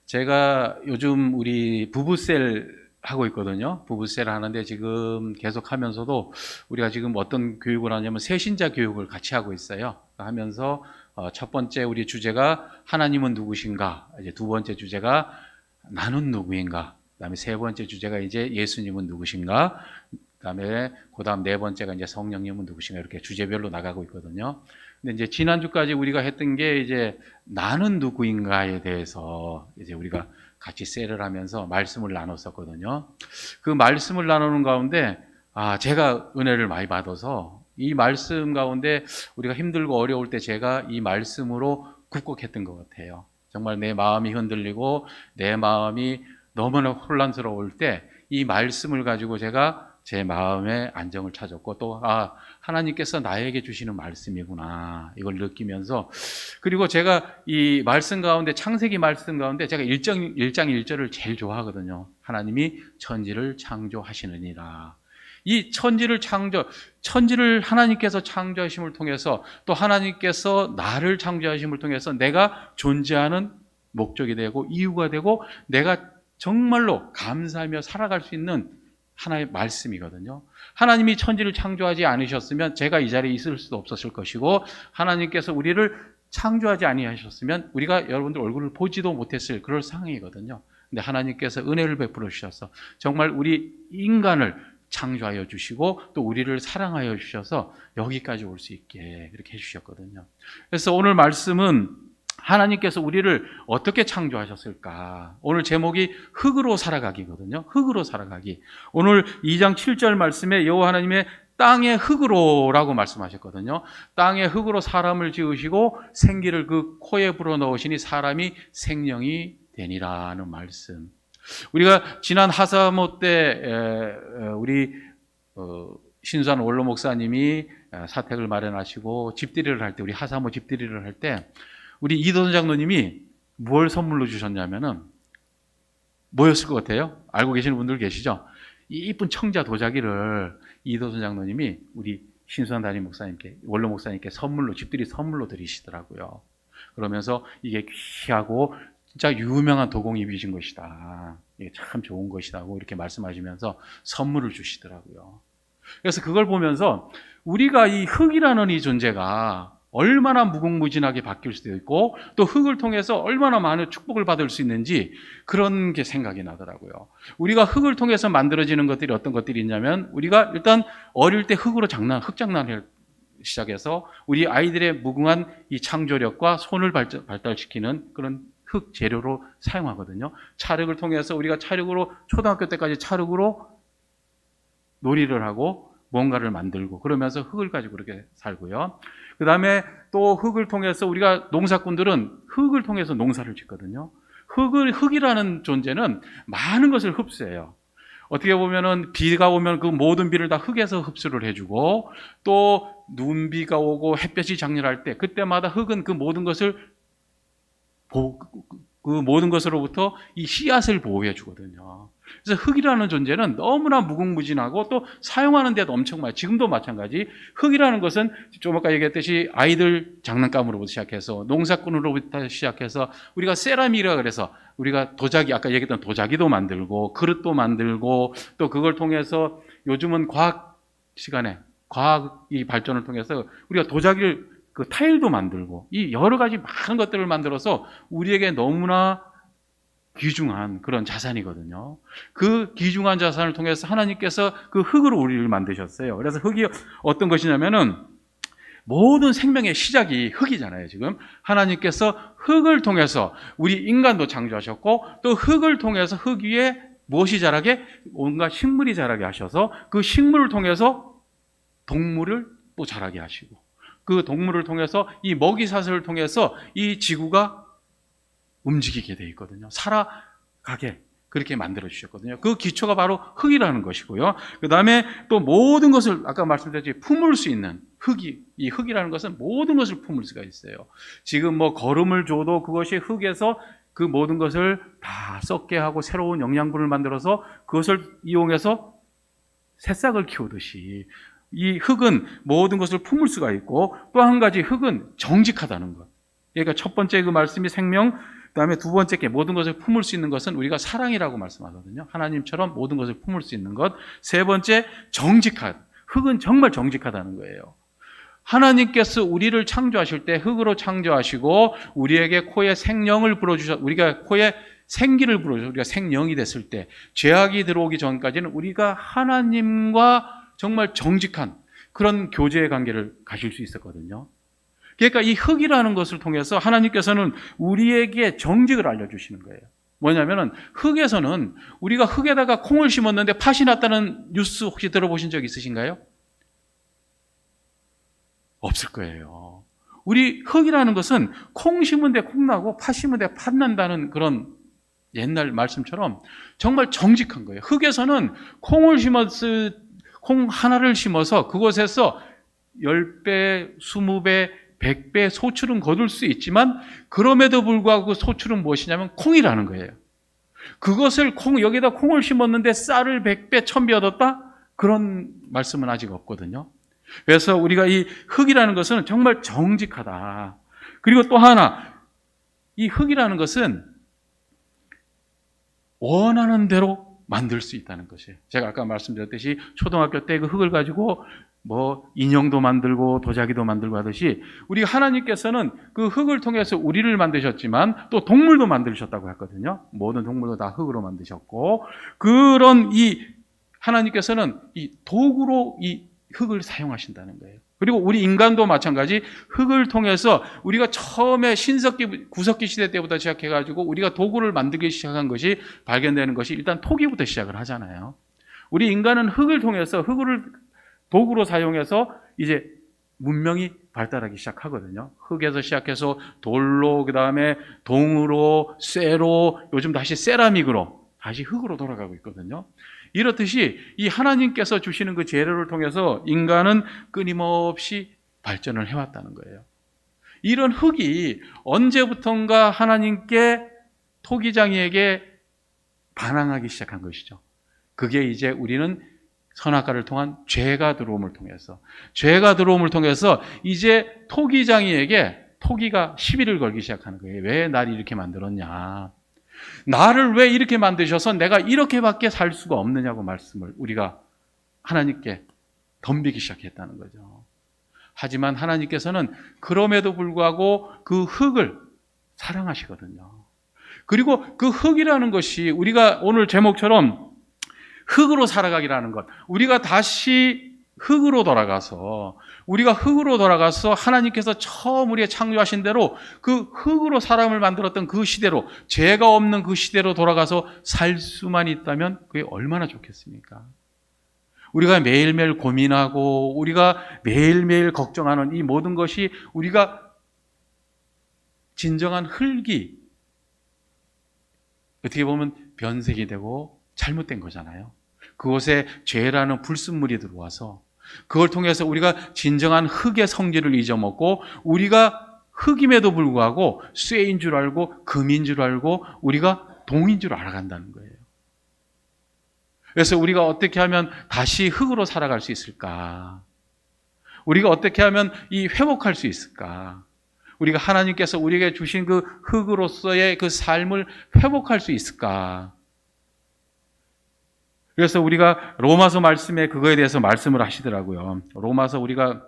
제가 요즘 우리 부부셀 하고 있거든요. 부부셀 하는데 지금 계속 하면서도 우리가 지금 어떤 교육을 하냐면 새신자 교육을 같이 하고 있어요. 하면서 첫 번째 우리 주제가 하나님은 누구신가, 이제 두 번째 주제가 나는 누구인가, 그다음에 세 번째 주제가 이제 예수님은 누구신가, 그다음 네 번째가 이제 성령님은 누구신가, 이렇게 주제별로 나가고 있거든요. 근데 이제 지난주까지 우리가 했던 게 이제 나는 누구인가에 대해서 이제 우리가 같이 셀을 하면서 말씀을 나눴었거든요. 그 말씀을 나누는 가운데 제가 은혜를 많이 받아서 이 말씀 가운데 우리가 힘들고 어려울 때 제가 이 말씀으로 극복했던 것 같아요. 정말 내 마음이 흔들리고 내 마음이 너무나 혼란스러울 때 이 말씀을 가지고 제가 제 마음의 안정을 찾았고, 또 하나님께서 나에게 주시는 말씀이구나, 이걸 느끼면서, 그리고 제가 이 말씀 가운데, 창세기 말씀 가운데 제가 1장 1절을 제일 좋아하거든요. 하나님이 천지를 창조하시느니라. 이 천지를 하나님께서 창조하심을 통해서, 또 하나님께서 나를 창조하심을 통해서 내가 존재하는 목적이 되고 이유가 되고 내가 정말로 감사하며 살아갈 수 있는 하나의 말씀이거든요. 하나님이 천지를 창조하지 않으셨으면 제가 이 자리에 있을 수도 없었을 것이고, 하나님께서 우리를 창조하지 아니하셨으면 우리가 여러분들 얼굴을 보지도 못했을 그럴 상황이거든요. 근데 하나님께서 은혜를 베풀어 주셔서 정말 우리 인간을 창조하여 주시고 또 우리를 사랑하여 주셔서 여기까지 올 수 있게 그렇게 해주셨거든요. 그래서 오늘 말씀은 하나님께서 우리를 어떻게 창조하셨을까? 오늘 제목이 흙으로 살아가기거든요. 흙으로 살아가기. 오늘 2장 7절 말씀에 여호와 하나님의 땅의 흙으로라고 말씀하셨거든요. 땅의 흙으로 사람을 지으시고 생기를 그 코에 불어넣으시니 사람이 생명이 되니라는 말씀. 우리가 지난 하사모 때 우리 신수한 원로 목사님이 사택을 마련하시고 집들이를 할 때, 우리 하사모 집들이를 할 때 우리 이도선 장로님이 뭘 선물로 주셨냐면은 뭐였을 것 같아요? 알고 계시는 분들 계시죠? 이 이쁜 청자 도자기를 이도선 장로님이 우리 신수한 담임 목사님께, 원로 목사님께 선물로, 집들이 선물로 드리시더라고요. 그러면서 이게 귀하고 진짜 유명한 도공입이신 것이다, 이게 참 좋은 것이다고 이렇게 말씀하시면서 선물을 주시더라고요. 그래서 그걸 보면서 우리가 이 흙이라는 이 존재가 얼마나 무궁무진하게 바뀔 수도 있고, 또 흙을 통해서 얼마나 많은 축복을 받을 수 있는지 그런 게 생각이 나더라고요. 우리가 흙을 통해서 만들어지는 것들이 어떤 것들이 있냐면, 우리가 일단 어릴 때 흙으로 흙장난을 시작해서 우리 아이들의 무궁한 이 창조력과 손을 발달시키는 그런 흙 재료로 사용하거든요. 찰흙을 통해서 우리가 찰흙으로, 초등학교 때까지 찰흙으로 놀이를 하고 뭔가를 만들고 그러면서 흙을 가지고 그렇게 살고요. 그 다음에 또 흙을 통해서 우리가, 농사꾼들은 흙을 통해서 농사를 짓거든요. 흙이라는 존재는 많은 것을 흡수해요. 어떻게 보면은 비가 오면 그 모든 비를 다 흙에서 흡수를 해주고, 또 눈비가 오고 햇볕이 장렬할 때 그때마다 흙은 그 모든 것을 그 모든 것으로부터 이 씨앗을 보호해 주거든요. 그래서 흙이라는 존재는 너무나 무궁무진하고 또 사용하는 데도 엄청 많아요. 지금도 마찬가지. 흙이라는 것은 좀 아까 얘기했듯이 아이들 장난감으로부터 시작해서 농사꾼으로부터 시작해서 우리가 세라믹이라 그래서 우리가 도자기, 아까 얘기했던 도자기도 만들고 그릇도 만들고, 또 그걸 통해서 요즘은 과학 시간에 과학이 발전을 통해서 우리가 도자기를, 그 타일도 만들고, 이 여러 가지 많은 것들을 만들어서 우리에게 너무나 귀중한 그런 자산이거든요. 그 귀중한 자산을 통해서 하나님께서 그 흙으로 우리를 만드셨어요. 그래서 흙이 어떤 것이냐면은 모든 생명의 시작이 흙이잖아요. 지금 하나님께서 흙을 통해서 우리 인간도 창조하셨고, 또 흙을 통해서 흙 위에 무엇이 자라게? 온갖 식물이 자라게 하셔서 그 식물을 통해서 동물을 또 자라게 하시고, 그 동물을 통해서 이 먹이사슬을 통해서 이 지구가 움직이게 돼 있거든요. 살아가게 그렇게 만들어 주셨거든요. 그 기초가 바로 흙이라는 것이고요. 그 다음에 또 모든 것을, 아까 말씀드렸듯이 품을 수 있는 이 흙이라는 것은 모든 것을 품을 수가 있어요. 지금 뭐 거름을 줘도 그것이 흙에서 그 모든 것을 다 썩게 하고 새로운 영양분을 만들어서 그것을 이용해서 새싹을 키우듯이 이 흙은 모든 것을 품을 수가 있고, 또 한 가지 흙은 정직하다는 것. 그러니까 첫 번째 그 말씀이 생명, 그다음에 두 번째 게 모든 것을 품을 수 있는 것은 우리가 사랑이라고 말씀하거든요. 하나님처럼 모든 것을 품을 수 있는 것. 세 번째, 정직한. 흙은 정말 정직하다는 거예요. 하나님께서 우리를 창조하실 때 흙으로 창조하시고 우리에게 코에 생명을 불어주셔, 우리가 코에 생기를 불어주셔, 우리가 생명이 됐을 때 죄악이 들어오기 전까지는 우리가 하나님과 정말 정직한 그런 교제의 관계를 가질 수 있었거든요. 그러니까 이 흙이라는 것을 통해서 하나님께서는 우리에게 정직을 알려주시는 거예요. 뭐냐면은 흙에서는 우리가 흙에다가 콩을 심었는데 팥이 났다는 뉴스 혹시 들어보신 적 있으신가요? 없을 거예요. 우리 흙이라는 것은 콩 심은 데 콩 나고 팥 심은 데 팥 난다는 그런 옛날 말씀처럼 정말 정직한 거예요. 흙에서는 콩 하나를 심어서 그곳에서 10배, 20배, 100배 소출은 거둘 수 있지만 그럼에도 불구하고 그 소출은 무엇이냐면 콩이라는 거예요. 그것을 여기다 콩을 심었는데 쌀을 100배, 1000배 얻었다? 그런 말씀은 아직 없거든요. 그래서 우리가 이 흙이라는 것은 정말 정직하다. 그리고 또 하나, 이 흙이라는 것은 원하는 대로 만들 수 있다는 것이에요. 제가 아까 말씀드렸듯이 초등학교 때 그 흙을 가지고 인형도 만들고 도자기도 만들고 하듯이 우리 하나님께서는 그 흙을 통해서 우리를 만드셨지만 또 동물도 만드셨다고 했거든요. 모든 동물도 다 흙으로 만드셨고, 그런 이 하나님께서는 이 도구로 이 흙을 사용하신다는 거예요. 그리고 우리 인간도 마찬가지 흙을 통해서 우리가 처음에 구석기 시대 때부터 시작해가지고 우리가 도구를 만들기 시작한 것이 발견되는 것이 일단 토기부터 시작을 하잖아요. 우리 인간은 흙을 통해서 흙을 도구로 사용해서 이제 문명이 발달하기 시작하거든요. 흙에서 시작해서 돌로, 그 다음에 동으로, 쇠로, 요즘 다시 세라믹으로 다시 흙으로 돌아가고 있거든요. 이렇듯이 이 하나님께서 주시는 그 재료를 통해서 인간은 끊임없이 발전을 해왔다는 거예요. 이런 흙이 언제부턴가 하나님께 토기장이에게 반항하기 시작한 것이죠. 그게 이제 우리는 선악과를 통한 죄가 들어옴을 통해서 이제 토기장이에게 토기가 시비를 걸기 시작하는 거예요. 왜 나를 이렇게 만들었냐? 나를 왜 이렇게 만드셔서 내가 이렇게밖에 살 수가 없느냐고 말씀을 우리가 하나님께 덤비기 시작했다는 거죠. 하지만 하나님께서는 그럼에도 불구하고 그 흙을 사랑하시거든요. 그리고 그 흙이라는 것이 우리가 오늘 제목처럼 흙으로 살아가기라는 것, 우리가 다시 흙으로 돌아가서 하나님께서 처음 우리의 창조하신 대로 그 흙으로 사람을 만들었던 그 시대로, 죄가 없는 그 시대로 돌아가서 살 수만 있다면 그게 얼마나 좋겠습니까? 우리가 매일매일 고민하고 우리가 매일매일 걱정하는 이 모든 것이 우리가 진정한 흙이 어떻게 보면 변색이 되고 잘못된 거잖아요. 그곳에 죄라는 불순물이 들어와서 그걸 통해서 우리가 진정한 흙의 성질을 잊어먹고 우리가 흙임에도 불구하고 쇠인 줄 알고 금인 줄 알고 우리가 동인 줄 알아간다는 거예요. 그래서 우리가 어떻게 하면 다시 흙으로 살아갈 수 있을까? 우리가 어떻게 하면 이 회복할 수 있을까? 우리가 하나님께서 우리에게 주신 그 흙으로서의 그 삶을 회복할 수 있을까? 그래서 우리가 로마서 말씀에 그거에 대해서 말씀을 하시더라고요. 로마서 우리가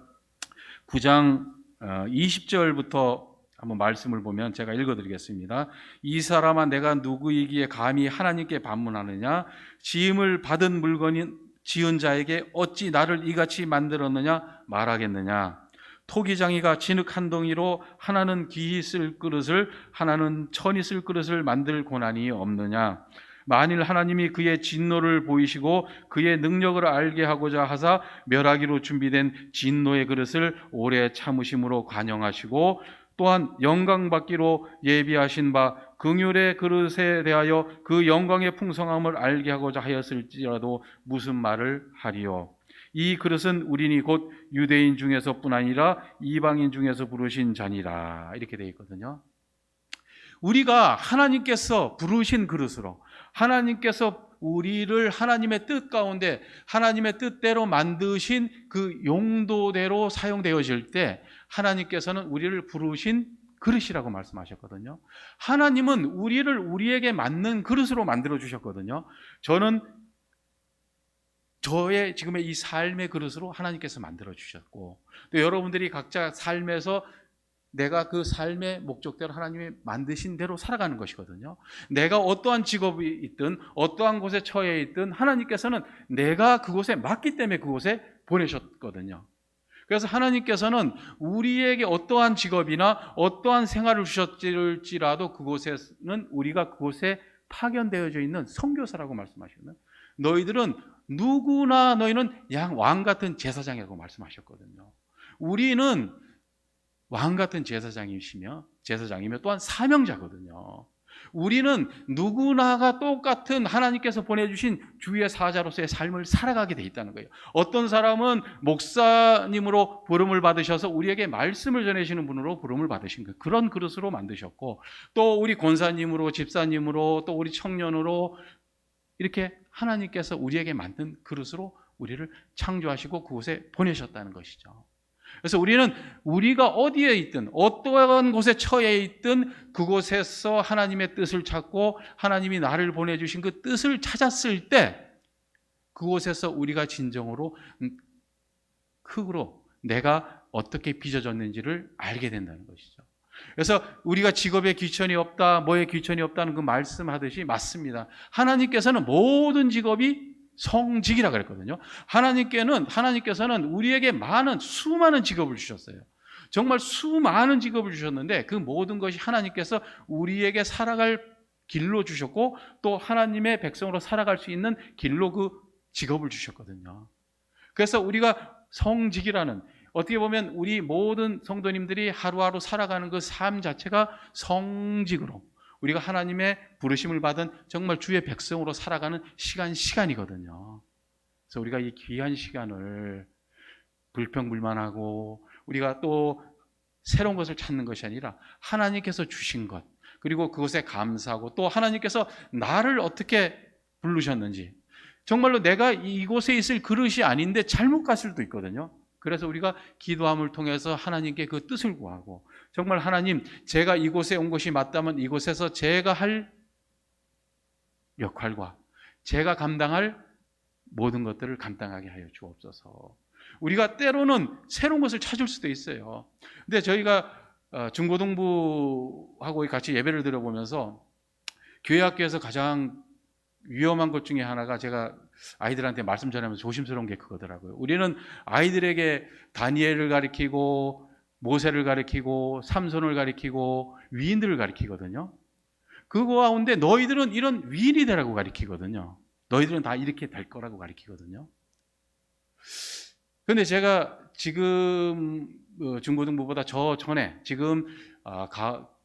9장 20절부터 한번 말씀을 보면 제가 읽어드리겠습니다. 이 사람아 내가 누구이기에 감히 하나님께 반문하느냐? 지음을 받은 물건인 지은 자에게 어찌 나를 이같이 만들었느냐 말하겠느냐? 토기장이가 진흙 한 덩이로 하나는 기히 쓸 그릇을 하나는 천이 쓸 그릇을 만들 고난이 없느냐? 만일 하나님이 그의 진노를 보이시고 그의 능력을 알게 하고자 하사 멸하기로 준비된 진노의 그릇을 오래 참으심으로 관용하시고 또한 영광받기로 예비하신 바 긍휼의 그릇에 대하여 그 영광의 풍성함을 알게 하고자 하였을지라도 무슨 말을 하리요? 이 그릇은 우리니 곧 유대인 중에서뿐 아니라 이방인 중에서 부르신 자니라. 이렇게 되어 있거든요. 우리가 하나님께서 부르신 그릇으로, 하나님께서 우리를 하나님의 뜻 가운데 하나님의 뜻대로 만드신 그 용도대로 사용되어질 때 하나님께서는 우리를 부르신 그릇이라고 말씀하셨거든요. 하나님은 우리를 우리에게 맞는 그릇으로 만들어 주셨거든요. 저는 저의 지금의 이 삶의 그릇으로 하나님께서 만들어 주셨고, 또 여러분들이 각자 삶에서 내가 그 삶의 목적대로 하나님이 만드신 대로 살아가는 것이거든요. 내가 어떠한 직업이 있든 어떠한 곳에 처해 있든 하나님께서는 내가 그곳에 맞기 때문에 그곳에 보내셨거든요. 그래서 하나님께서는 우리에게 어떠한 직업이나 어떠한 생활을 주셨을지라도 그곳에는 우리가 그곳에 파견되어져 있는 선교사라고 말씀하셨나요? 너희들은 누구나 너희는 양 왕 같은 제사장이라고 말씀하셨거든요. 우리는 왕 같은 제사장이며 또한 사명자거든요. 우리는 누구나가 똑같은 하나님께서 보내주신 주의 사자로서의 삶을 살아가게 돼 있다는 거예요. 어떤 사람은 목사님으로 부름을 받으셔서 우리에게 말씀을 전해주시는 분으로 부름을 받으신 거예요. 그런 그릇으로 만드셨고, 또 우리 권사님으로, 집사님으로, 또 우리 청년으로 이렇게 하나님께서 우리에게 만든 그릇으로 우리를 창조하시고 그곳에 보내셨다는 것이죠. 그래서 우리는 우리가 어디에 있든 어떠한 곳에 처해 있든 그곳에서 하나님의 뜻을 찾고 하나님이 나를 보내주신 그 뜻을 찾았을 때 그곳에서 우리가 진정으로 흙으로 내가 어떻게 빚어졌는지를 알게 된다는 것이죠. 그래서 우리가 직업에 귀천이 없다, 뭐에 귀천이 없다는 그 말씀하듯이 맞습니다. 하나님께서는 모든 직업이 성직이라 그랬거든요. 하나님께서는 우리에게 수많은 직업을 주셨어요. 정말 수많은 직업을 주셨는데 그 모든 것이 하나님께서 우리에게 살아갈 길로 주셨고 또 하나님의 백성으로 살아갈 수 있는 길로 그 직업을 주셨거든요. 그래서 우리가 성직이라는, 어떻게 보면 우리 모든 성도님들이 하루하루 살아가는 그 삶 자체가 성직으로 우리가 하나님의 부르심을 받은 정말 주의 백성으로 살아가는 시간이거든요. 그래서 우리가 이 귀한 시간을 불평불만하고 우리가 또 새로운 것을 찾는 것이 아니라 하나님께서 주신 것, 그리고 그것에 감사하고 또 하나님께서 나를 어떻게 부르셨는지, 정말로 내가 이곳에 있을 그릇이 아닌데 잘못 갔을 수도 있거든요. 그래서 우리가 기도함을 통해서 하나님께 그 뜻을 구하고, 정말 하나님, 제가 이곳에 온 것이 맞다면 이곳에서 제가 할 역할과 제가 감당할 모든 것들을 감당하게 하여 주옵소서. 우리가 때로는 새로운 것을 찾을 수도 있어요. 근데 저희가 중고등부하고 같이 예배를 드려보면서 교회 학교에서 가장 위험한 것 중에 하나가, 제가 아이들한테 말씀 전하면서 조심스러운 게 그거더라고요. 우리는 아이들에게 다니엘을 가르치고 모세를 가르치고 삼손을 가르치고 위인들을 가르치거든요. 그 가운데 너희들은 이런 위인이 되라고 가르치거든요. 너희들은 다 이렇게 될 거라고 가르치거든요. 그런데 제가 지금 중고등부보다 저 전에 지금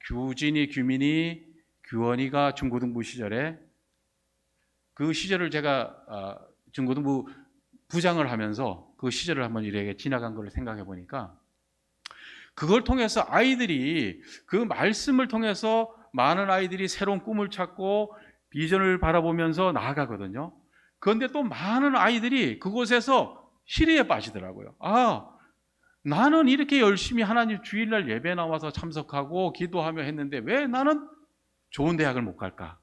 규진이, 규민이, 규원이가 중고등부 시절에 그 시절을 제가 중고등부 부장을 하면서 그 시절을 한번 이렇게 지나간 걸 생각해 보니까, 그걸 통해서 아이들이, 그 말씀을 통해서 많은 아이들이 새로운 꿈을 찾고 비전을 바라보면서 나아가거든요. 그런데 또 많은 아이들이 그곳에서 시리에 빠지더라고요. 나는 이렇게 열심히 하나님 주일날 예배 나와서 참석하고 기도하며 했는데 왜 나는 좋은 대학을 못 갈까?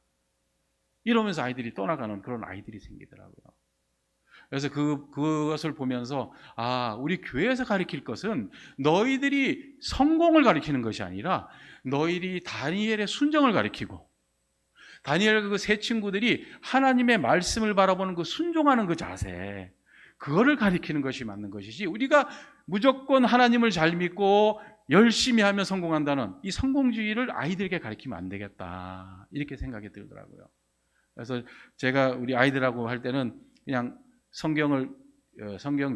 이러면서 아이들이 떠나가는 그런 아이들이 생기더라고요. 그래서 그것을 보면서 우리 교회에서 가르칠 것은 너희들이 성공을 가르치는 것이 아니라 너희들이 다니엘의 순정을 가르치고, 다니엘 그 세 친구들이 하나님의 말씀을 바라보는 그 순종하는 그 자세, 그거를 가르치는 것이 맞는 것이지, 우리가 무조건 하나님을 잘 믿고 열심히 하면 성공한다는 이 성공주의를 아이들에게 가르치면 안 되겠다, 이렇게 생각이 들더라고요. 그래서 제가 우리 아이들하고 할 때는 그냥 성경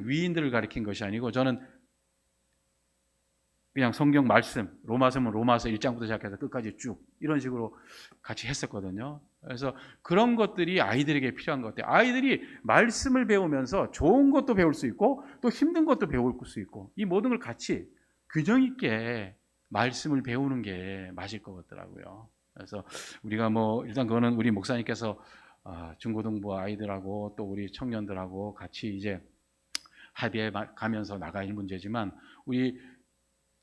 위인들을 가르친 것이 아니고, 저는 그냥 성경 말씀, 로마서면 로마서 1장부터 시작해서 끝까지 쭉 이런 식으로 같이 했었거든요. 그래서 그런 것들이 아이들에게 필요한 것 같아요. 아이들이 말씀을 배우면서 좋은 것도 배울 수 있고 또 힘든 것도 배울 수 있고, 이 모든 걸 같이 균형 있게 말씀을 배우는 게 맞을 것 같더라고요. 그래서 우리가 일단 그거는 우리 목사님께서 중고등부 아이들하고 또 우리 청년들하고 같이 이제 합의해 가면서 나갈 문제지만, 우리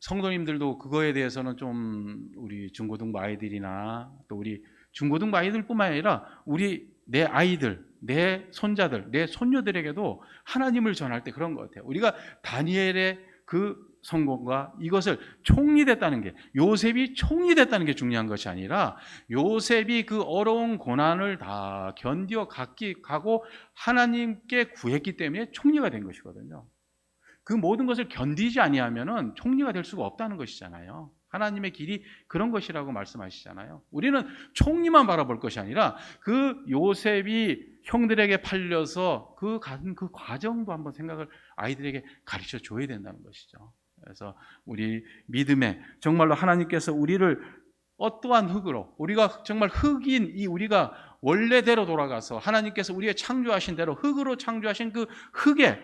성도님들도 그거에 대해서는 좀 우리 중고등부 아이들이나 또 우리 중고등부 아이들뿐만 아니라 내 아이들, 내 손자들, 내 손녀들에게도 하나님을 전할 때 그런 것 같아요. 우리가 다니엘의 그 성공과 이것을 총리됐다는 게, 요셉이 총리됐다는 게 중요한 것이 아니라 요셉이 그 어려운 고난을 다 견디어 가고 하나님께 구했기 때문에 총리가 된 것이거든요. 그 모든 것을 견디지 아니하면은 총리가 될 수가 없다는 것이잖아요. 하나님의 길이 그런 것이라고 말씀하시잖아요. 우리는 총리만 바라볼 것이 아니라 그 요셉이 형들에게 팔려서 그 과정도 한번 생각을 아이들에게 가르쳐 줘야 된다는 것이죠. 그래서 우리 믿음에 정말로 하나님께서 우리를 어떠한 흙으로, 우리가 정말 흙인 이 우리가 원래대로 돌아가서 하나님께서 우리의 창조하신 대로 흙으로 창조하신 그 흙에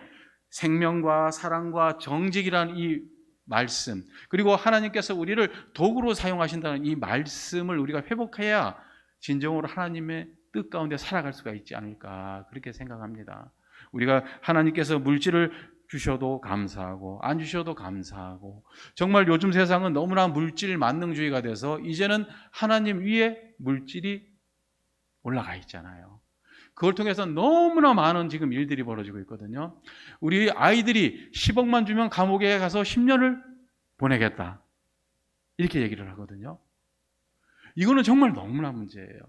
생명과 사랑과 정직이라는 이 말씀, 그리고 하나님께서 우리를 도구로 사용하신다는 이 말씀을 우리가 회복해야 진정으로 하나님의 뜻 가운데 살아갈 수가 있지 않을까, 그렇게 생각합니다. 우리가 하나님께서 물질을 주셔도 감사하고 안 주셔도 감사하고, 정말 요즘 세상은 너무나 물질 만능주의가 돼서 이제는 하나님 위에 물질이 올라가 있잖아요. 그걸 통해서 너무나 많은 지금 일들이 벌어지고 있거든요. 우리 아이들이 10억만 주면 감옥에 가서 10년을 보내겠다, 이렇게 얘기를 하거든요. 이거는 정말 너무나 문제예요.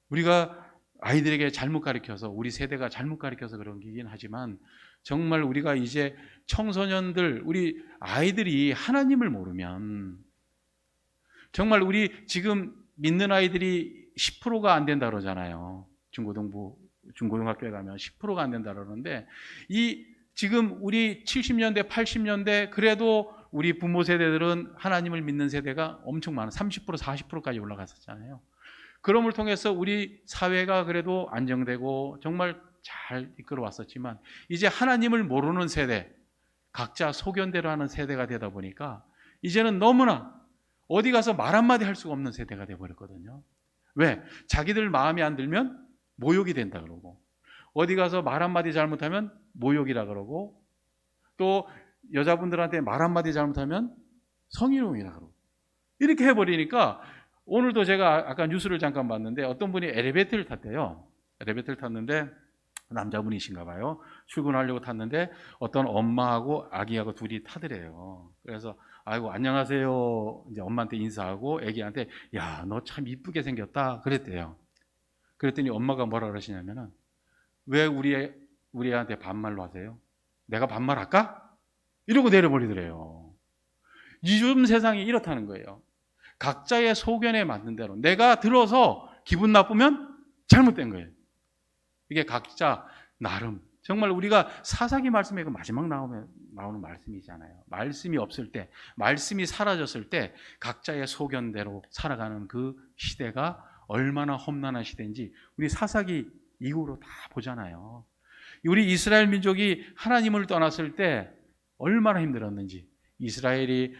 우리가 아이들에게 잘못 가르쳐서, 우리 세대가 잘못 가르쳐서 그런 거긴 하지만, 정말 우리가 이제 청소년들, 우리 아이들이 하나님을 모르면, 정말 우리 지금 믿는 아이들이 10%가 안 된다 그러잖아요. 중고등학교에 가면 10%가 안 된다 그러는데, 이 지금 우리 70년대, 80년대 그래도 우리 부모 세대들은 하나님을 믿는 세대가 엄청 많아. 30%, 40%까지 올라갔었잖아요. 그럼을 통해서 우리 사회가 그래도 안정되고 정말 잘 이끌어 왔었지만, 이제 하나님을 모르는 세대, 각자 소견대로 하는 세대가 되다 보니까 이제는 너무나 어디 가서 말 한마디 할 수가 없는 세대가 되어버렸거든요. 왜? 자기들 마음에 안 들면 모욕이 된다 그러고, 어디 가서 말 한마디 잘못하면 모욕이라 그러고, 또 여자분들한테 말 한마디 잘못하면 성희롱이라 그러고, 이렇게 해버리니까, 오늘도 제가 아까 뉴스를 잠깐 봤는데 어떤 분이 엘리베이터를 탔대요. 엘리베이터를 탔는데 남자분이신가 봐요. 출근하려고 탔는데 어떤 엄마하고 아기하고 둘이 타더래요. 그래서 아이고 안녕하세요, 이제 엄마한테 인사하고 아기한테 야, 너 참 이쁘게 생겼다 그랬대요. 그랬더니 엄마가 뭐라 그러시냐면은, 왜 우리 애한테 반말로 하세요? 내가 반말할까? 이러고 내려버리더래요. 요즘 세상이 이렇다는 거예요. 각자의 소견에 맞는 대로, 내가 들어서 기분 나쁘면 잘못된 거예요. 이게 각자 나름, 정말 우리가 사사기 말씀에 그 마지막 나오는 말씀이잖아요. 말씀이 없을 때, 말씀이 사라졌을 때 각자의 소견대로 살아가는 그 시대가 얼마나 험난한 시대인지 우리 사사기 이후로 다 보잖아요. 우리 이스라엘 민족이 하나님을 떠났을 때 얼마나 힘들었는지, 이스라엘이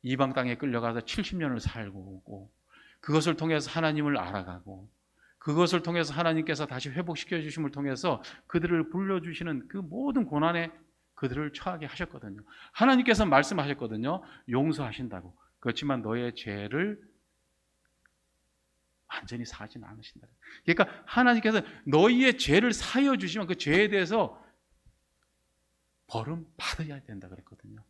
이방 땅에 끌려가서 70년을 살고 오고, 그것을 통해서 하나님을 알아가고, 그것을 통해서 하나님께서 다시 회복시켜 주심을 통해서 그들을 불러주시는 그 모든 고난에 그들을 처하게 하셨거든요. 하나님께서 말씀하셨거든요. 용서하신다고. 그렇지만 너의 죄를 완전히 사하지는 않으신다. 그러니까 하나님께서 너희의 죄를 사하여 주시면 그 죄에 대해서 벌은 받아야 된다 그랬거든요.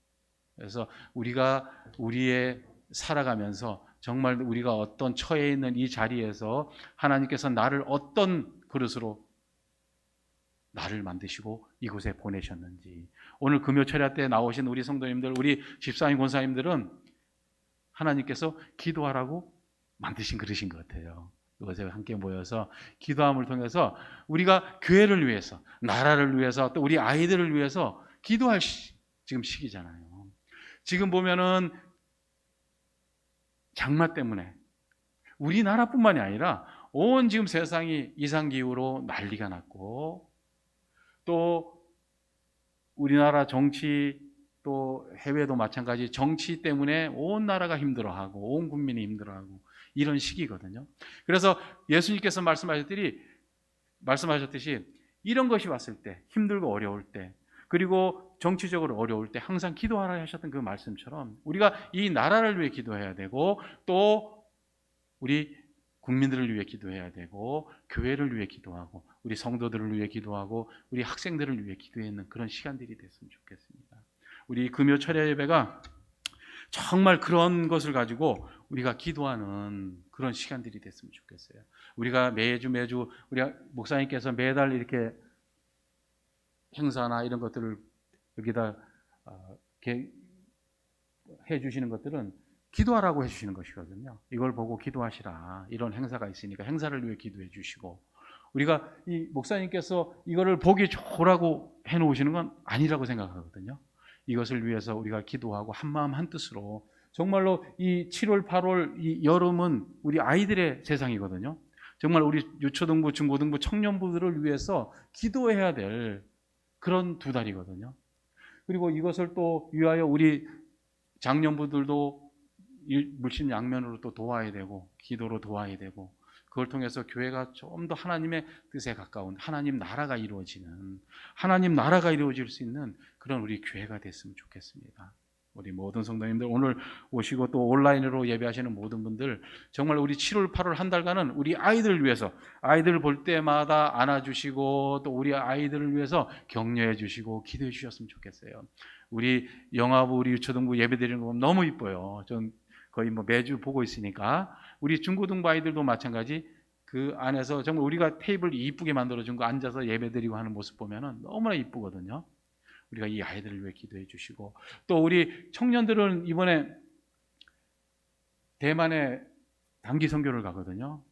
그래서 우리가 우리의 살아가면서 정말 우리가 어떤 처해 있는 이 자리에서 하나님께서 나를 어떤 그릇으로 나를 만드시고 이곳에 보내셨는지, 오늘 금요철야 때 나오신 우리 성도님들, 우리 집사님, 권사님들은 하나님께서 기도하라고 만드신 그릇인 것 같아요. 이곳에 함께 모여서 기도함을 통해서 우리가 교회를 위해서, 나라를 위해서, 또 우리 아이들을 위해서 기도할 지금 시기잖아요. 지금 보면은 장마 때문에 우리나라뿐만이 아니라 온 지금 세상이 이상기후로 난리가 났고, 또 우리나라 정치, 또 해외도 마찬가지, 정치 때문에 온 나라가 힘들어하고 온 국민이 힘들어하고 이런 시기거든요. 그래서 예수님께서 말씀하셨듯이 이런 것이 왔을 때, 힘들고 어려울 때, 그리고 정치적으로 어려울 때 항상 기도하라 하셨던 그 말씀처럼 우리가 이 나라를 위해 기도해야 되고 또 우리 국민들을 위해 기도해야 되고 교회를 위해 기도하고 우리 성도들을 위해 기도하고 우리 학생들을 위해 기도하는 그런 시간들이 됐으면 좋겠습니다. 우리 금요 철야 예배가 정말 그런 것을 가지고 우리가 기도하는 그런 시간들이 됐으면 좋겠어요. 우리가 매주 우리 목사님께서 매달 이렇게 행사나 이런 것들을 여기다 이렇게 해주시는 것들은 기도하라고 해주시는 것이거든요. 이걸 보고 기도하시라. 이런 행사가 있으니까 행사를 위해 기도해 주시고 우리가 이 목사님께서 이거를 보기 좋으라고 해놓으시는 건 아니라고 생각하거든요. 이것을 위해서 우리가 기도하고 한마음 한뜻으로 정말로 이 7월 8월 이 여름은 우리 아이들의 세상이거든요. 정말 우리 유초등부 중고등부 청년부들을 위해서 기도해야 될 그런 두 달이거든요. 그리고 이것을 또 위하여 우리 장년부들도 물심양면으로 또 도와야 되고 기도로 도와야 되고 그걸 통해서 교회가 좀 더 하나님의 뜻에 가까운 하나님 나라가 이루어지는 하나님 나라가 이루어질 수 있는 그런 우리 교회가 됐으면 좋겠습니다. 우리 모든 성도님들 오늘 오시고 또 온라인으로 예배하시는 모든 분들 정말 우리 7월 8월 한 달간은 우리 아이들을 위해서 아이들 볼 때마다 안아주시고 또 우리 아이들을 위해서 격려해 주시고 기도해 주셨으면 좋겠어요. 우리 영아부 우리 유초등부 예배 드리는 거 보면 너무 이뻐요. 전 거의 뭐 매주 보고 있으니까 우리 중고등부 아이들도 마찬가지 그 안에서 정말 우리가 테이블 이쁘게 만들어준 거 앉아서 예배 드리고 하는 모습 보면은 너무나 이쁘거든요. 우리가 이 아이들을 위해 기도해 주시고 또 우리 청년들은 이번에 대만에 단기 선교를 가거든요.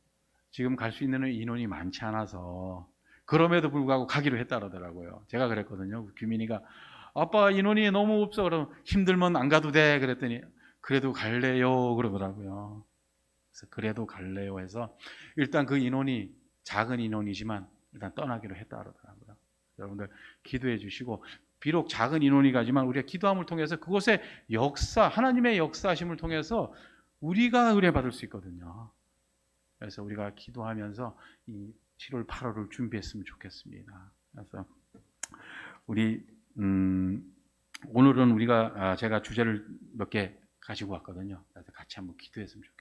지금 갈 수 있는 인원이 많지 않아서 그럼에도 불구하고 가기로 했다 그러더라고요. 제가 그랬거든요. 규민이가 아빠 인원이 너무 없어. 그러면 힘들면 안 가도 돼. 그랬더니 그래도 갈래요 그러더라고요. 그래서 그래도 갈래요 해서 일단 그 인원이 작은 인원이지만 일단 떠나기로 했다 그러더라고요. 여러분들 기도해 주시고 비록 작은 인원이 가지만 우리가 기도함을 통해서 그곳의 역사, 하나님의 역사하심을 통해서 우리가 의뢰받을 수 있거든요. 그래서 우리가 기도하면서 이 7월 8월을 준비했으면 좋겠습니다. 그래서 우리 오늘은 우리가 제가 주제를 몇 개 가지고 왔거든요. 그래서 같이 한번 기도했으면 좋겠습니다.